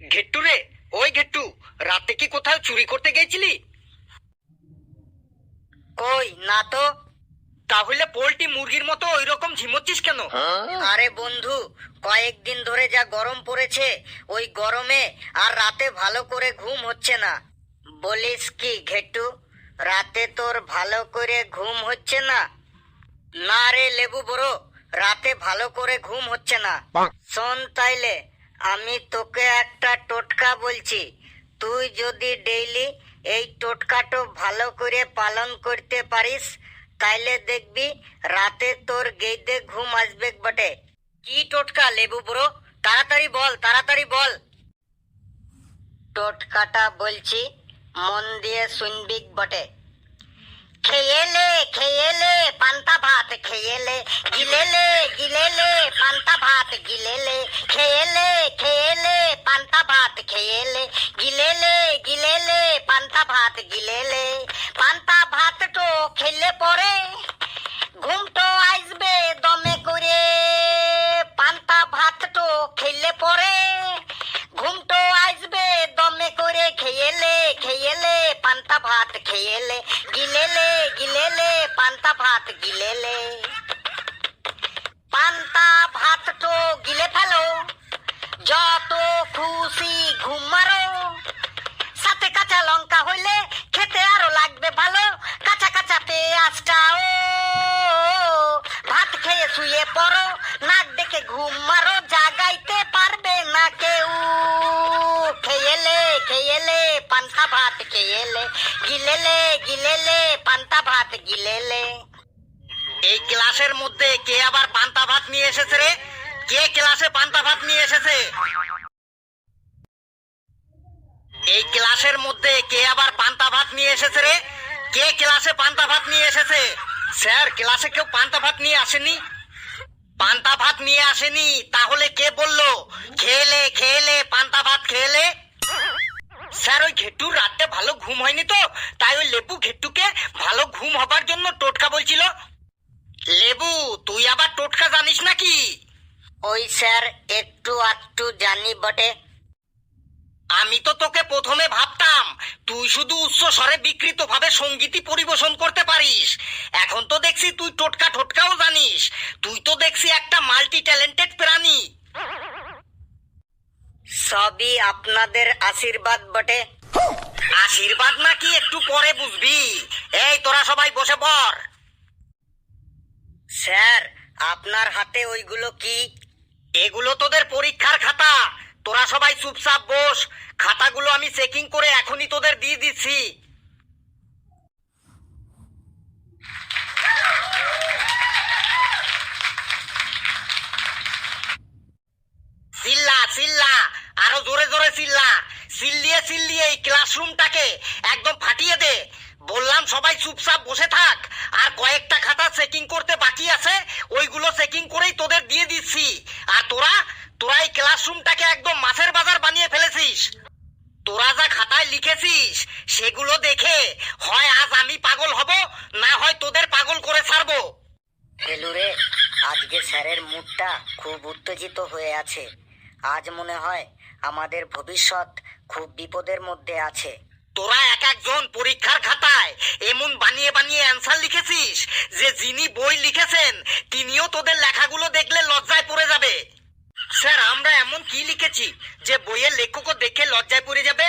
ঘেট্টু রে, ওই ঘেট্টু, রাতে কি কোথাও চুরি করতে গেছিলি? কই না তো। তাহলে পোল্ট্রি মুরগির মতো ওই রকম ঝিমোচ্ছিস কেন? আরে বন্ধু, কয়েকদিন ধরে যা গরম পড়েছে, ওই গরমে আর রাতে ভালো করে ঘুম হচ্ছে না। বলিস কি ঘেটু, রাতে তোর ভালো করে ঘুম হচ্ছে না? না রে লেবু বড়, রাতে ভালো করে ঘুম হচ্ছে না। শোন তাইলে, আমি তোকে একটা টোটকা বলছি। তুই যদি ডেইলি এই টোটকাটো ভালো করে পালন করতে পারিস, তাইলে দেখবি রাতে তোর গেইদে ঘুম আসবে বটে। কি টোটকা লেবু বড়? তাড়াতাড়ি বল, তাড়াতাড়ি বল। টোটকাটা বলছি, মন দিয়ে শুনবি বটে। খেয়েলে খেয়েলে পান্তা ভাত খেয়েলে, গিলেলে গিলেলে পান্তা ভাত গিলেলে, খেয়েলে খেয়েলে পান্তা ভাত খেয়েলে, গিলেলে গিলেলে পান্তা ভাত গিলেলে, পান্তা ভাতটো খেলে পরে ঘুমটো আসবে দমে করে। পান্তা ভাতটো খেলে পরে ঘুমটো আসবে দমে করে। খেয়েলে খেয়েলে পান্তা ভাত খেয়েলে, গিলেলে গিলেলে পান্তা ভাত গিলেলে, পান্তা ভাতটো গিলে ফেলো, যত খুশি ঘুম মারো। সাথে কাঁচা লঙ্কা হইলে খেতে আরো লাগবে ভালো, কাঁচা কাঁচা পেঁয়াজটাও। ভাত খেয়ে শুয়ে পড়ো, নাক ডেকে ঘুম মারো, জাগাইতে পারবে না কেউ। খেয়েলে খেয়েলে পান্তা ভাত খেয়েলে, গিলেলে গিলেলে পান্তা ভাত গিলেলে। এই ক্লাসের মধ্যে কে আবার পান্তা ভাত নিয়ে এসেছে রে? কে ক্লাসে পান্তা ভাত নিয়ে এসেছে? এই ক্লাসের মধ্যে কে আবার পান্তা ভাত নিয়ে এসেছে রে? কে ক্লাসে পান্তা ভাত নিয়ে এসেছে? স্যার, ক্লাসে কেউ পান্তা ভাত নিয়ে আসেনি। পান্তা ভাত নিয়ে আসেনি, তাহলে কে বললো খেয়েলে খেয়েলে পান্তা ভাত খেয়েলে? স্যার, ওই ঘেট্টুর রাতে ভালো ঘুম হয়নি তো, তাই ওই লেবু ঘেট্টুকে ভালো ঘুম হবার জন্য টোটকা বলছিল। লেবু, তুই আবার টোটকা জানিস নাকি? ওই স্যার একটু আধটু জানি বটে। আমি তো তোকে প্রথমে ভাবতাম তুই শুধু উচ্চ স্বরে বিকৃত ভাবে সঙ্গীতই পরিবেশন করতে পারিস। এখন তো দেখছি তুই টোটকা টোটকাও জানিস। তুই তো দেখছি একটা মাল্টি ট্যালেন্টেড প্রাণী। সবই আপনাদের আশীর্বাদ বটে। আশীর্বাদ নাকি একটু পরে বুঝবি। এই তোরা সবাই বসে পড়। স্যার, আপনার হাতে ওইগুলো কি? এগুলো তোদের পরীক্ষার খাতা। তোরা সবাই চুপচাপ বস। খাতাগুলো আমি চেকিং করে এখনই তোদের দিয়ে দিচ্ছি। চিল্লা চিল্লা, আরো জোরে জোরে চিল্লা। চিল্লিয়ে চিল্লিয়ে এই ক্লাসরুমটাকে একদম ফাটিয়ে দে। বললাম সবাই চুপচাপ বসে থাক। আর কয়েকটা খাতা চেকিং করতে বাকি আছে, ওইগুলো চেকিং করেই তোদের দিয়ে দিচ্ছি। আর তোরা তোরা এই ক্লাসরুমটাকে একদম মাছের বাজার বানিয়ে ফেলেছিস। তোরা যা খাতায় লিখেছিস সেগুলো দেখে হয় আজ আমি পাগল হব, না হয় তোদের পাগল করে ছাড়বো। ফেলুরে, আজকে স্যারের মুডটা খুব উত্তেজিত হয়ে আছে। আজ মনে হয় আমাদের ভবিষ্যৎ খুব বিপদের মধ্যে আছে। তোরা এক একজন পরীক্ষার খাতায় এমন বানিয়ে বানিয়ে অ্যান্সার লিখেছিস যে যিনি বই লিখেছেন তিনিও তোদের লেখাগুলো দেখলে লজ্জায় পড়ে যাবে। স্যার, আমরা এমন কি লিখেছি যে বইয়ের লেখকও দেখে লজ্জায় পড়ে যাবে?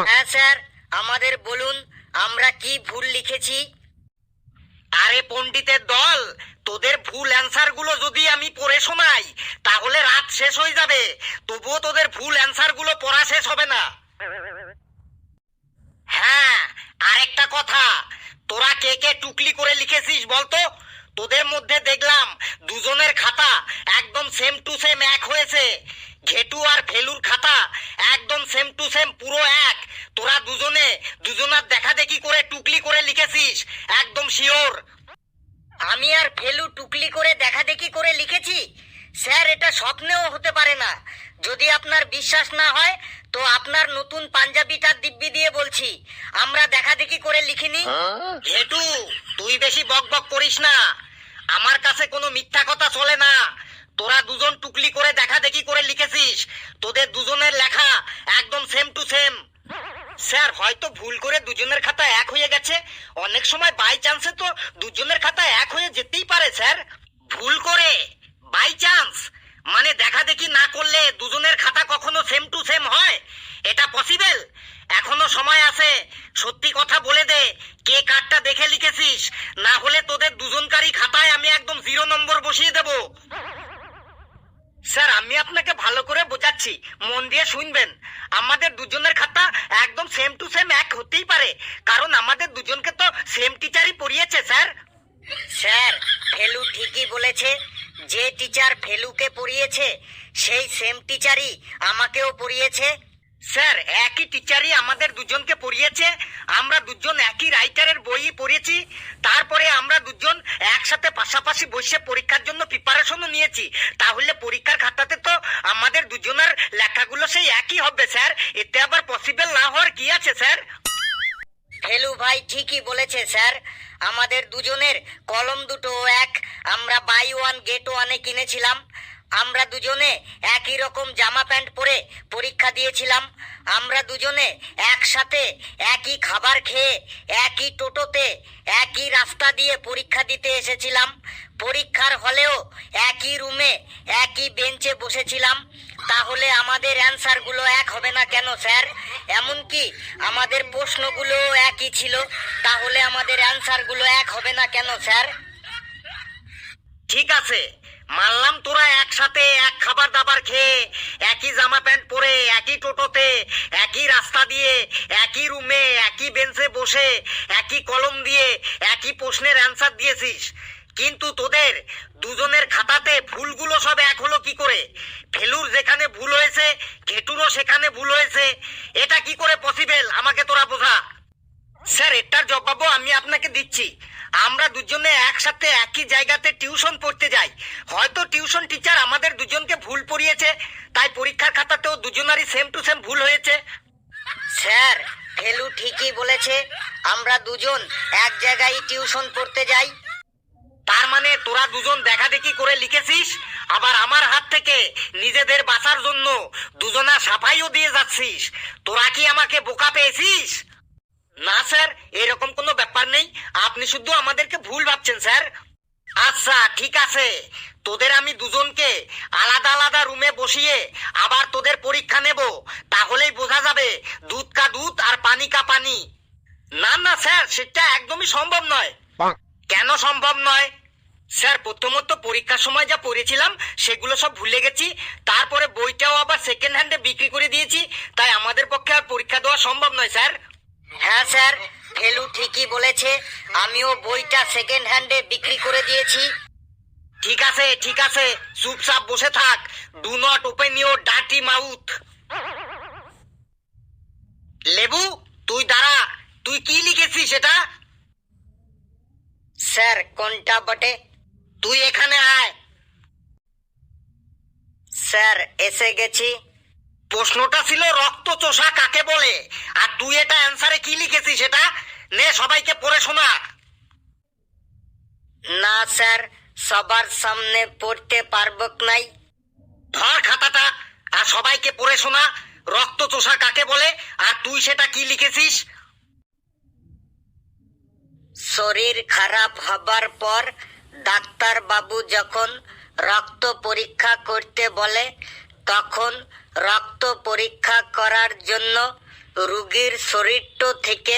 হ্যাঁ স্যার, আমাদের বলুন আমরা কি ভুল লিখেছি। আরে পণ্ডিতের দল, তোদের ভুল অ্যান্সার গুলো যদি আমি পড়ে শোনাই তাহলে রাত শেষ হয়ে যাবে, তবুও তোদের ভুল অ্যান্সার গুলো পড়া শেষ হবে না। হ্যাঁ, আরেকটা কথা, তোরা কে কে টুকলি করে লিখেছিস বলতো? তোদের মধ্যে দেখলাম দুজনের খাতা একদম সেম টু সেম এক হয়েছে। ঘেটু আর ফেলুর খাতা একদম সেম টু সেম পুরো এক। তোরা দুজনে দুজনার দেখা দেখি করে টুকলি করে লিখেছিস, একদম শিওর। আমি আর ফেলু টুকলি করে দেখা দেখি করে লিখেছি? স্যার, এটা স্বপ্নেও হতে পারে না। যদি আপনার বিশ্বাস না হয় তো আপনার নতুন পাঞ্জাবিটা দিব্যি দিয়ে বলছি, আমরা দেখা দেখি করে লিখিনি। ঘেটু, তুই বেশি বক বক করিস না। আমার কাছে কোনো মিথ্যা কথা চলে না। তোরা দুজন টুকলি করে দেখা দেখি করে লিখেছিস, তোদের দুজনের লেখা একদম সেম টু সেম। স্যার হয়তো ভুল করে দুজনের খাতা এক হয়ে গেছে, অনেক সময় বাই চান্সে তো দুজনের খাতা এক হয়ে যেতেই পারে স্যার। ভুল করে বাই চান্স মানে দেখা দেখি না করলে দুজনের খাতা কখনো সেম টু সেম হয়? এটা পসিবল? এখনো সময় আছে, সত্যি কথা বলে দে, কে কার্ডটা দেখে লিখেছিস, না হলে তোদের দুজনকারই খাতায় আমি একদম 0 নম্বর বসিয়ে দেব। স্যার আমি আপনাকে ভালো করে বোঝাচ্ছি, মন দিয়ে শুনবেন। আমাদের দুজনের খাতা একদম সেম টু সেম এক হতেই পারে, কারণ আমাদের দুজনকে তো সেম টিচারই পড়িয়েছে স্যার। স্যার ফেলু ঠিকই বলেছে, যে টিচার ফেলুকে পড়িয়েছে সেই সেম টিচারই আমাকেও পড়িয়েছে। স্যার একই টিচারই আমাদের দুজনকে পড়িয়েছে, আমরা দুজন একই রাইটারের বই পড়েছি, তারপরে আমরা দুজন একসাথে পাশাপাশি বসে পরীক্ষার জন্য প্রিপারেশনও নিয়েছি, তাহলে পরীক্ষার খাতাতে তো আমাদের দুজনের লেখাগুলো সেই একই হবে স্যার, এতে আবার পসিবল না হওয়ার কি আছে স্যার? ফেলু ভাই ঠিকই বলেছে স্যার, আমাদের দুজনের কলম দুটো এক, আমরা বাই ওয়ান গেট ওয়ানে কিনেছিলাম, আমরা দুজনে একই রকম জামা প্যান্ট পরে পরীক্ষা দিয়েছিলাম, আমরা দুজনে একসাথে একই খাবার খেয়ে একই টোটোতে একই রাস্তা দিয়ে পরীক্ষা দিতে এসেছিলাম, পরীক্ষার হলেও একই রুমে একই বেঞ্চে বসেছিলাম, তাহলে আমাদের অ্যান্সারগুলো এক হবে না কেন স্যার? এমনকি আমাদের প্রশ্নগুলো একই ছিল, তাহলে আমাদের অ্যান্সারগুলো এক হবে না কেন স্যার? ঠিক আছে, মানলাম তোরা একসাথে এক খাবার দাবার খেয়ে একই জামা প্যান্ট পরে একই টোটোতে একই রাস্তা দিয়ে একই রুমে একই বেঞ্চে বসে একই কলম দিয়ে একই প্রশ্নের অ্যান্সার দিয়েছিস, কিন্তু তোদের দুজনের খাতাতে ভুলগুলো সব এক হলো কি করে? ফেলুর যেখানে ভুল হয়েছে ঘেটুরও সেখানে ভুল হয়েছে, এটা কি করে পসিবল আমাকে তোরা বোঝা। স্যার এটার জবাবও আমি আপনাকে দিচ্ছি, আমরা দুজনে একসাথে একই জায়গাতে টিউশন পড়তে যাই, হয়তো টিউশন টিচার আমাদের দুজনকে ভুল পড়িয়েছে, তাই পরীক্ষার খাতাতেও দুজনারই সেম টু সেম ভুল হয়েছে। স্যার ফেলু ঠিকই বলেছে, আমরা দুজন এক জায়গায় টিউশন পড়তে যাই। তার মানে তোরা দুজন দেখা দেখি করে লিখেছিস, আবার আমার হাত থেকে নিজেদের বাঁচার জন্য দুজনা সাফাইও দিয়ে যাচ্ছিস, তোরা কি আমাকে বোকা পেয়েছিস? না স্যার, এরকম কোনো ব্যাপার নেই, আপনি শুধু আমাদেরকে ভুল ভাবছেন স্যার। আচ্ছা ঠিক আছে, তোদের আমি দুজনকে আলাদা আলাদা রুমে বসিয়ে আবার তোদের পরীক্ষা নেব, তাহলেই বোঝা যাবে দুধ কা দুধ আর পানি কা পানি। না না স্যার, সেটা একদমই সম্ভব নয়। কেন সম্ভব নয়? স্যার প্রথমত পরীক্ষার সময় যা পড়েছিলাম সেগুলো সব ভুলে গেছি, তারপরে বইটাও আবার সেকেন্ড হ্যান্ডে বিক্রি করে দিয়েছি, তাই আমাদের পক্ষে আর পরীক্ষা দেওয়া সম্ভব নয় স্যার। হ্যাঁ স্যার ফেলু ঠিকই বলেছে, আমিও বইটা সেকেন্ড হ্যান্ডে বিক্রি করে দিয়েছি। ঠিক আছে ঠিক আছে, চুপচাপ বসে থাক, do not open your dirty mouth. লেবু তুই দাঁড়া, তুই কি লিখেছিস এটা? স্যার কোনটা বটে? তুই এখানে আয়। স্যার এসে গেছি। প্রশ্নটা ছিল রক্ত চোষা কাকে বলে, আর তুই এটা অ্যান্সারে কি লিখেছিস এটা? নে সবাইকে পড়ে শোনা। না স্যার, সবার সামনে পড়তে পারবো নাই। ধর খাতাটা আর সবাইকে পড়ে শোনা, রক্ত চোষা কাকে বলে আর তুই সেটা কি লিখেছিস? শরীর খারাপ হবার পর ডাক্তার বাবু যখন রক্ত পরীক্ষা করতে বলে, তখন রক্ত পরীক্ষা করার জন্য রোগীর শরীরটো থেকে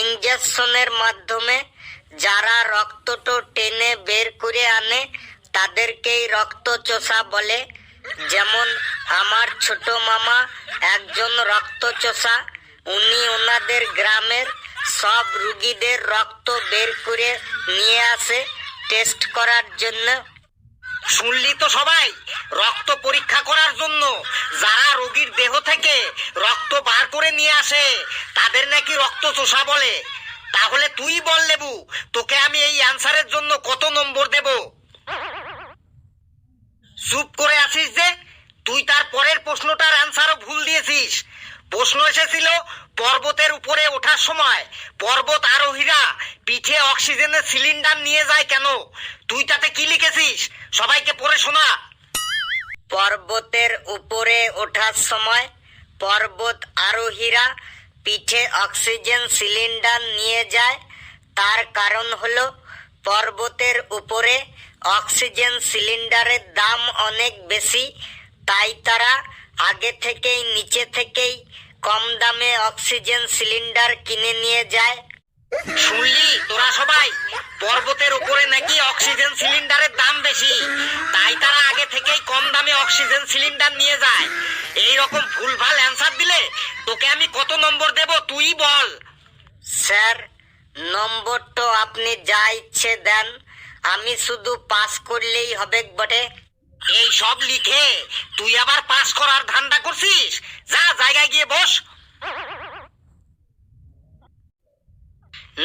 ইঞ্জেকশনের মাধ্যমে যারা রক্তটো টেনে বের করে আনে তাদেরকেই রক্ত চোষা বলে। যেমন আমার ছোট মামা একজন রক্ত চোষা, উনি ওনাদের গ্রামের সব রুগীদের রক্ত বের করে নিয়ে আসে টেস্ট করার জন্য। শুনলি তো সবাই, রক্ত পরীক্ষা করার জন্য যারা রোগীর দেহ থেকে রক্ত বার করে নিয়ে আসে তাদের নাকি রক্ত চোষা বলে। তাহলে তুই বল লেবু, তোকে আমি এই অ্যান্সারের জন্য কত নম্বর দেব? চুপ করে আছিস যে, তুই তার পরের প্রশ্নটার অ্যান্সারও ভুল দিয়েছিস। প্রশ্ন এসেছিল পর্বতের উপরে ওঠার সময় পর্বত আরোহীরা পিঠে অক্সিজেনের সিলিন্ডার নিয়ে যায় কেন? তুই তাতে কি লিখেছিস? সবাইকে পড়ে শোনা। পর্বতের উপরে ওঠার সময় পর্বত আরোহীরা পিঠে অক্সিজেন সিলিন্ডার নিয়ে যায়। তার কারণ হলো পর্বতের উপরে অক্সিজেন সিলিন্ডারের দাম অনেক বেশি, তাই তারা আগে থেকেই নিচে থেকেই কম দামে অক্সিজেন সিলিন্ডার কিনে নিয়ে যায়। শুনলি তোরা সবাই, পর্বতের উপরে নাকি অক্সিজেন সিলিন্ডারের দাম বেশি, তাই তারা আগে থেকেই কম দামে অক্সিজেন সিলিন্ডার নিয়ে যায়। এই রকম ভুলভাল অ্যান্সার দিলে তোকে আমি কত নম্বর দেব তুই বল। স্যার, নম্বর তো আপনি যা ইচ্ছে দেন, আমি শুধু পাস করলেই হবে বটে। এই সব লিখে তুই আবার পাস করার ধান্দা করছিস? যা জায়গায় গিয়ে বস।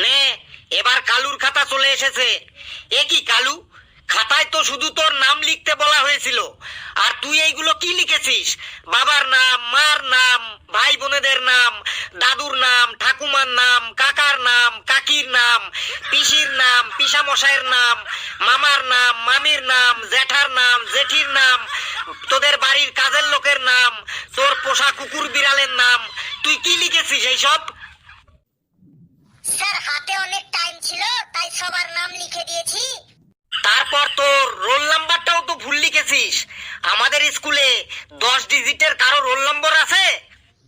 নে, এবার কালুর খাতা চলে এসেছে। এ কি কালু, খাতায় তো শুধু তোর নাম লিখতে বলা হয়েছিল, আর তুই এইগুলো কি লিখেছিস? বাবার নাম, মার নাম, ভাই বোনেদের নাম, দাদুর নাম, ঠাকুমার নাম, কাকার নাম, কাকির নাম, পিসির নাম, পিসামশাইয়ের নাম, মামার নাম, মামির নাম, জ্যাঠার নাম, জেঠির নাম, তোদের বাড়ির কাজের লোকের নাম, তোর পোষা কুকুর বিড়ালের নাম। তুই কি লিখেছিস এইসব? স্যার, হাতে অনেক টাইম ছিল তাই সবার নাম লিখে দিয়েছি। তারপর তোর রোল নাম্বারটাও তো ভুল লিখেছিস। আমাদের স্কুলে 10 ডিজিটের কারো রোল নম্বর আছে?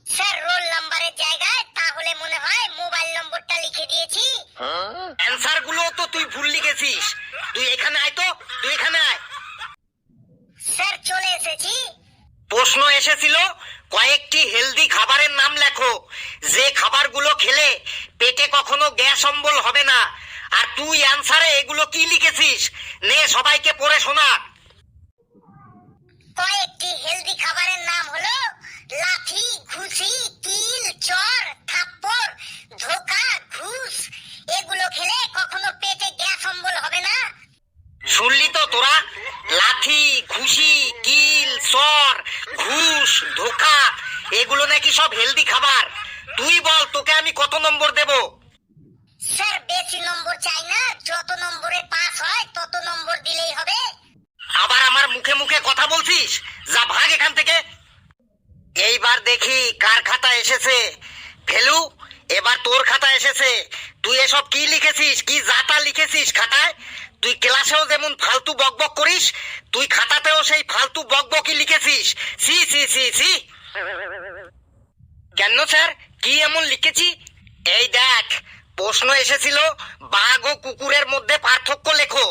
স্যার, রোল নাম্বারের জায়গায় তাহলে মনে হয় মোবাইল নম্বরটা লিখে দিয়েছি। অ্যান্সার গুলো তো তুই ভুল লিখেছিস। তুই এখানে আয় তো, তুই এখানে আয়। স্যার, চলে এসেছি। প্রশ্ন এসেছিল কয়েকটি হেলদি খাবারের নাম লেখো, যে খাবারগুলো খেলে পেটে কখনো গ্যাস অম্বল হবে না। আর তুই অ্যান্সারে এগুলো কি লিখেছিস? নে, সবাইকে পড়ে শোনা। কয়েকটি হেলদি খাবারের নাম হলো লাথি, ঘুষি, কিল, চর, থাপ্পড়, ধোকা, ঘুষ। এগুলো খেলে কখনো পেটে গ্যাস অম্বল হবে না। শুনলি তো তোরা, লাথি, ঘুষি, কিল, চর, ঘুষ, ধোকা, এগুলো নাকি সব হেলদি খাবার। তুই বল তোকে আমি কত নম্বর দেব? স্যার, বেশি নম্বর চাই না, যত নম্বরে পাস হয় তত নম্বর দিলেই হবে। আবার আমার মুখে মুখে কথা বলছিস? যা ভাগ এখান থেকে। এইবার দেখি কার খাতা এসেছে। ফেলু, এবার তোর খাতা এসেছে। তুই এসব কি লিখেছিস? কি যাতা লিখেছিস খাতায়? তুই ক্লাসেও যেমন ফালতু বকবক করিস, তুই খাতাতেও সেই ফালতু বকবকই লিখেছিস। সি সি সি সি। কেন স্যার, কি এমন লিখেছি? এই দেখ, প্রশ্ন এসেছিল বাঘ ও কুকুরের মধ্যে পার্থক্য লেখো,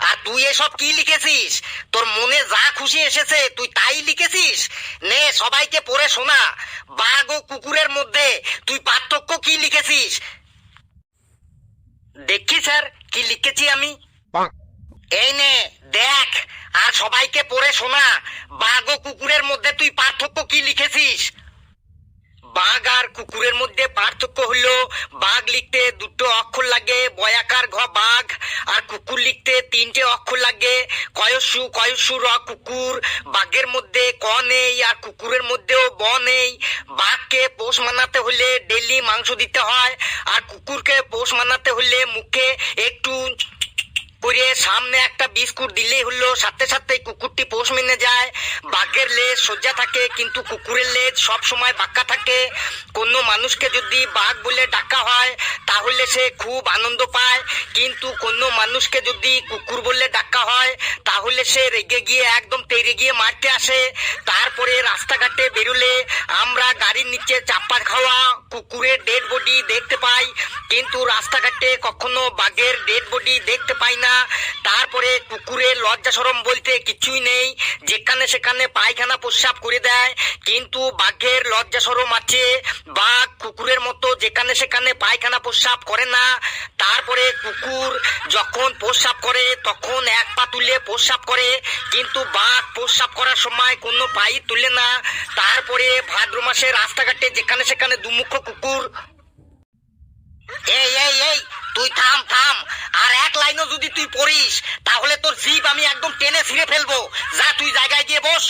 আর তুই এসব কি লিখেছিস? তোর মনে যা খুশি এসেছে তুই তাই লিখেছিস। নে, সবাইকে পড়ে শোনা, বাঘ ও কুকুরের মধ্যে তুই পার্থক্য কি লিখেছিস। দেখি স্যার কি লিখেছি আমি। এই নে দেখ, আর সবাইকে পড়ে শোনা, বাঘ ও কুকুরের মধ্যে তুই পার্থক্য কি লিখেছিস। বাঘ আর কুকুরের মধ্যে পার্থক্য হলো বাঘ লিখতে 2টো অক্ষর লাগে, বয়াকার ঘ বাঘ, আর কুকুর লিখতে 3টে অক্ষর লাগে, কয়সু কয়সু র কুকুর। বাঘের মধ্যে ক নেই আর কুকুরের মধ্যেও ব নেই। বাঘকে পোষ মানাতে হলে ডেলি মাংস দিতে হয়, আর কুকুরকে পোষ মানাতে হলে মুখে একটু করে সামনে একটা বিস্কুট দিলেই হলো, সাথে সাথে কুকুরটি পোষ মেনে যায়। বাঘের লেজ সোজা থাকে কিন্তু কুকুরের লেজ সব সময় বাঁকা থাকে। কোনো মানুষকে যদি বাঘ বলে ডাকা হয় তাহলে সে খুব আনন্দ পায়, কিন্তু কোনো মানুষকে যদি কুকুর বলে ডাকা হয় তাহলে সে রেগে গিয়ে একদম তেড়ে গিয়ে মারতে আসে। তারপরে রাস্তাঘাটে বেরোলে আমরা গাড়ির নিচে চাপা খাওয়া কুকুরের ডেড বডি দেখতে পাই, কিন্তু রাস্তাঘাটে কখনো বাঘের ডেড বডি দেখতে পাই না। তারপরে কুকুরের লজ্জা শরম বলতে কিছুই নেই, যেখানে সেখানে পায়খানা প্রস্রাব করে দেয়, কিন্তু বাঘের লজ্জা শরম আছে। বাঘ কুকুরের মতো যেখানে সেখানে পায়খানা প্রস্রাব করে না। তারপরে কুকুর যখন প্রস্রাব করে তখন এক পা তুলে প্রস্রাব করে, কিন্তু বাঘ প্রস্রাব করার সময় কোনো পাই তুলে না। তারপরে ভাদ্র মাসে রাস্তাঘাটে যেখানে সেখানে দুমুখ কুকুর। এই এই এই, তুই থাম থাম, আর এক লাইনও যদি তুই পড়িস তাহলে তোর জিভ আমি একদম টেনে ছিঁড়ে ফেলবো। যা তুই জায়গায় গিয়ে বস।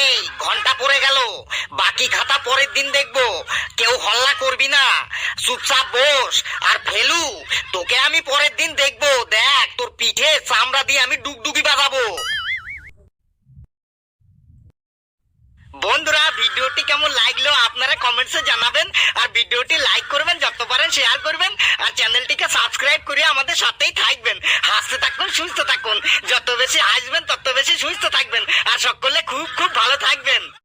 এই ঘন্টা পড়ে গেল, বাকি খাতা পরের দিন দেখবো। কেউ হল্লা করবি না, চুপচাপ বস। আর ফেলু, তোকে আমি পরের দিন দেখবো। দেখ তোর পিঠে চামড়া দিয়ে আমি ডুগডুগি বাজাবো। বন্ধুরা, ভিডিওটি কেমন লাগলো আপনারা কমেন্টসে জানাবেন, আর ভিডিওটি লাইক করবেন, যত পারেন শেয়ার করবেন, আর চ্যানেলটিকে সাবস্ক্রাইব করে আমাদের সাথেই থাকবেন। হাসতে থাকুন, সুস্থ থাকুন, যত বেশি হাসবেন তত বেশি সুস্থ থাকবেন, আর সকলে খুব খুব ভালো থাকবেন।